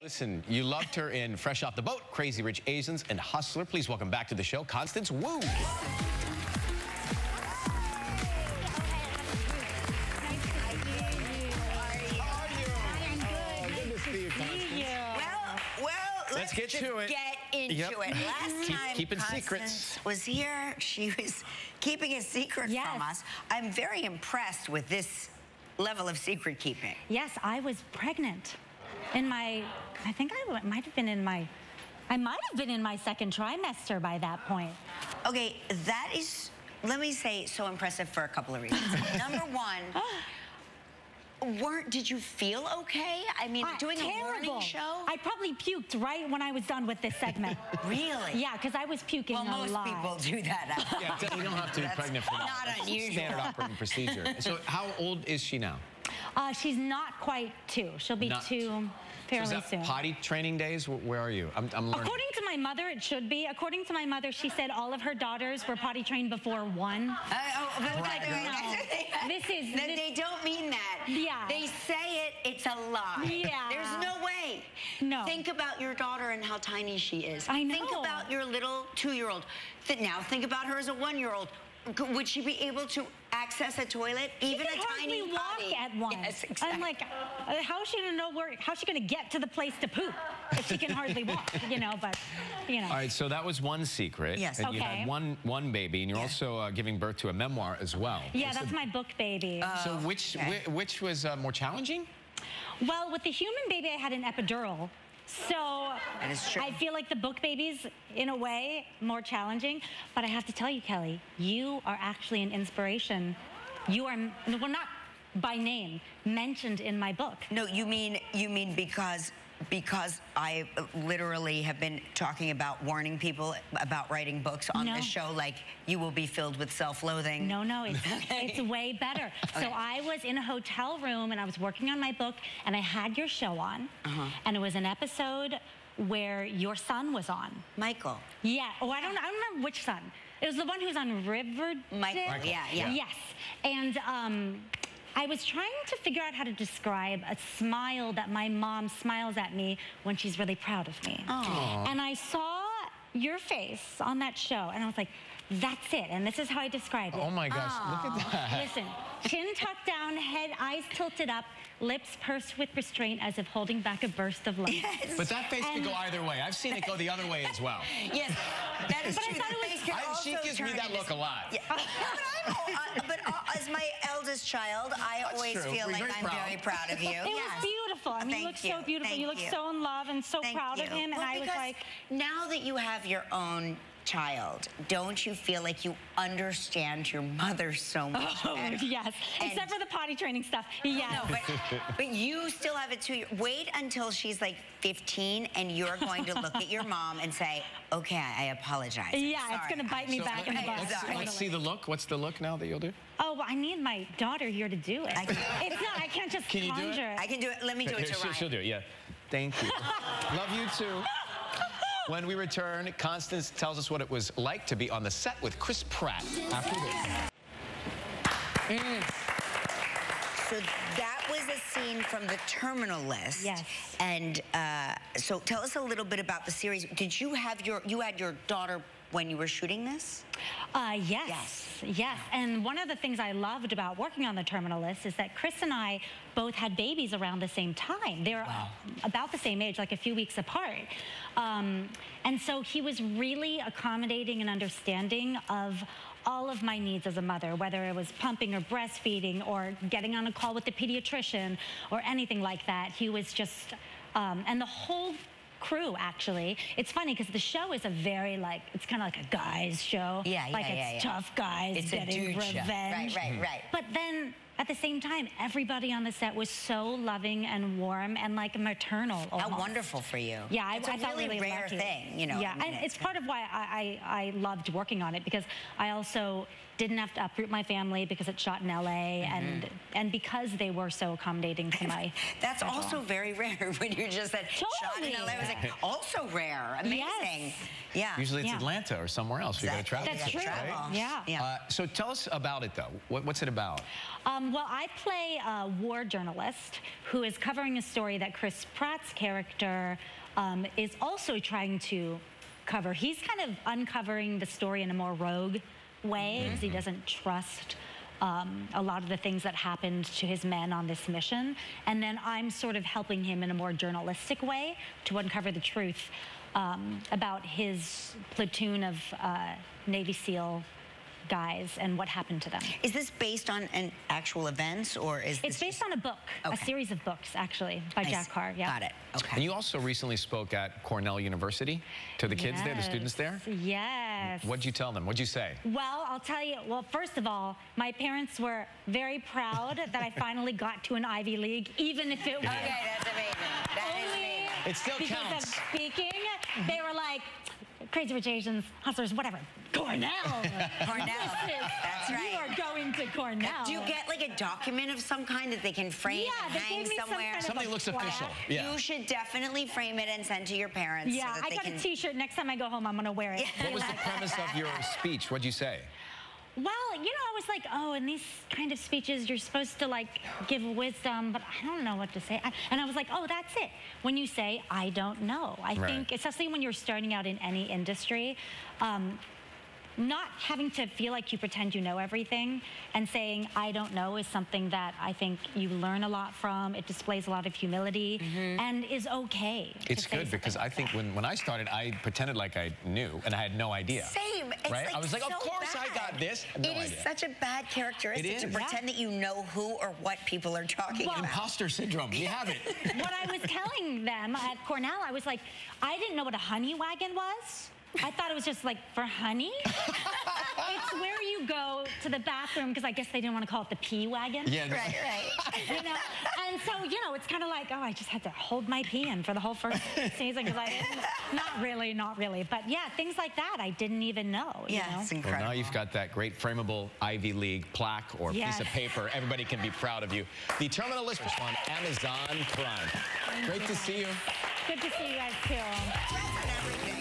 Listen, you loved her in Fresh Off the Boat, Crazy Rich Asians, and Hustler. Please welcome back to the show, Constance Wu. Let's get to it. Get into it. Last time keeping Constance secrets was here, she was keeping a secret from us. I'm very impressed with this level of secret keeping. Yes, I was pregnant in my, I think I might have been in my second trimester by that point. Okay, that is, let me say, so impressive for a couple of reasons. Number one, did you feel okay? I mean, doing a morning show? I probably puked right when I was done with this segment. Really? Yeah, because I was puking a lot. Well, most people do that. Yeah, you don't have to be pregnant for that. Not unusual. Standard operating procedure. So how old is she now? She's not quite 2. She'll be 2 fairly soon. Potty training days? Where are you? I'm learning. According to my mother, it should be. According to my mother, she said all of her daughters were potty trained before 1. They don't mean that. Yeah. They say it's a lie. Yeah. There's no way. No. Think about your daughter and how tiny she is. I know. Think about your little 2-year-old. Now think about her as a 1-year-old. Would she be able to access a toilet? Even a tiny walk potty? At 1. Yes, exactly. I'm like, how is she gonna know where? How's she gonna get to the place to poop if she can hardly walk? You know, but you know. All right, so that was one secret. Yes. And you had one baby, and you're also giving birth to a memoir as well. Yeah, that's my book baby. So which was more challenging? Well, with the human baby, I had an epidural. So that is true. I feel like the book baby's, in a way, more challenging. But I have to tell you, Kelly, you are actually an inspiration. You are, well, not by name, mentioned in my book. No, you mean because I literally have been talking about warning people about writing books on this show, like you will be filled with self-loathing. No, it's way better. So I was in a hotel room and I was working on my book and I had your show on, and it was an episode where your son was on. Michael. Yeah. Oh, I don't remember which son. It was the one who was on Riverdale. Michael. Yeah. Yes. And I was trying to figure out how to describe a smile that my mom smiles at me when she's really proud of me. Aww. And I saw your face on that show, and I was like, that's it. And this is how I described it. Oh my gosh, look at that. Listen, chin tucked down, head, eyes tilted up, lips pursed with restraint as if holding back a burst of love. Yes. But that face can go either way. I've seen it go the other way as well. Yes, that is true. She gives me that look a lot. Yeah. But as my eldest child, I always feel like I'm very proud of you. It was beautiful. I mean, you look so beautiful. You look so in love and so proud of him. And I was like, now that you have your own child, don't you feel like you understand your mother so much better? Yes, except for the potty training stuff. Yes. No, but you still have it too. Wait until she's like 15 and you're going to look at your mom and say, okay, I apologize. Yeah, it's going to bite me back in the butt. Let's see the look. What's the look now that you'll do? Oh, well, I need my daughter here to do it. It's not, I can't just conjure. Can you do it? I can do it. Let me do it to Ryan. She'll do it, yeah. Thank you. Love you too. When we return, Constance tells us what it was like to be on the set with Chris Pratt after this. So that was a scene from the Terminal List. Yes. And so tell us a little bit about the series. Did you have you had your daughter when you were shooting this? Yes. And one of the things I loved about working on the Terminal List is that Chris and I both had babies around the same time. They were about the same age, like a few weeks apart. And so he was really accommodating and understanding of all of my needs as a mother, whether it was pumping or breastfeeding or getting on a call with the pediatrician or anything like that. He was just, and the whole crew, actually. It's funny because the show is a very, like, it's kind of like a guy's show. It's tough guys getting revenge. Right. But then at the same time, everybody on the set was so loving and warm and like maternal almost. How wonderful for you. Yeah, it's a really rare thing, you know. Yeah, and it's part of why I loved working on it, because I also didn't have to uproot my family because it's shot in LA, and because they were so accommodating to my That's schedule. also very rare when you just said shot in LA. I was like, also rare. Amazing. Yes. Yeah. Usually it's Atlanta or somewhere else. You got to travel. That's true. Right? Yeah. So tell us about it, though. What's it about? Well, I play a war journalist who is covering a story that Chris Pratt's character is also trying to cover. He's kind of uncovering the story in a more rogue way because he doesn't trust a lot of the things that happened to his men on this mission. And then I'm sort of helping him in a more journalistic way to uncover the truth about his platoon of Navy SEAL guys and what happened to them. Is this based on an actual events, or is It's based on a book, a series of books, actually, by Jack Carr. Yeah. Got it. Okay. And you also recently spoke at Cornell University to the kids there, the students there? Yes. What'd you tell them? What'd you say? Well, I'll tell you, well, first of all, my parents were very proud that I finally got to an Ivy League, even if it was Okay, that's amazing. That is amazing. It still because counts. of speaking. They were like, Crazy Rich Asians, Hustlers, whatever. Cornell. Cornell. That's right. You are going to Cornell. Do you get like a document of some kind that they can frame and hang somewhere? Something looks official. Yeah. You should definitely frame it and send to your parents. Yeah, so that I got a T-shirt. Next time I go home, I'm going to wear it. What was the premise of your speech? What'd you say? Well, you know, I was like, oh, in these kind of speeches, you're supposed to, like, give wisdom, but I don't know what to say. And I was like, oh, that's it. When you say, I don't know. I think, especially when you're starting out in any industry, not having to feel like you pretend you know everything and saying, I don't know, is something that I think you learn a lot from. It displays a lot of humility and is okay. It's good because I think when I started, I pretended like I knew and I had no idea. Same. It's right? like I was like, so of course bad. I got this. No It is idea. such a bad characteristic to pretend that you know who or what people are talking about. Imposter syndrome. You have it. What I was telling them at Cornell, I was like, I didn't know what a honey wagon was. I thought it was just like for honey. It's where you go to the bathroom because I guess they didn't want to call it the pee wagon. Yeah. Right. You know? And so, you know, it's kind of like, oh, I just had to hold my pee in for the whole first season because I didn't. Not really. But yeah, things like that I didn't even know. Yeah, you know? it's incredible. Well, now you've got that great frameable Ivy League plaque or piece of paper. Everybody can be proud of you. The Terminal List on Amazon Prime. Great to see you. Good to see you guys too.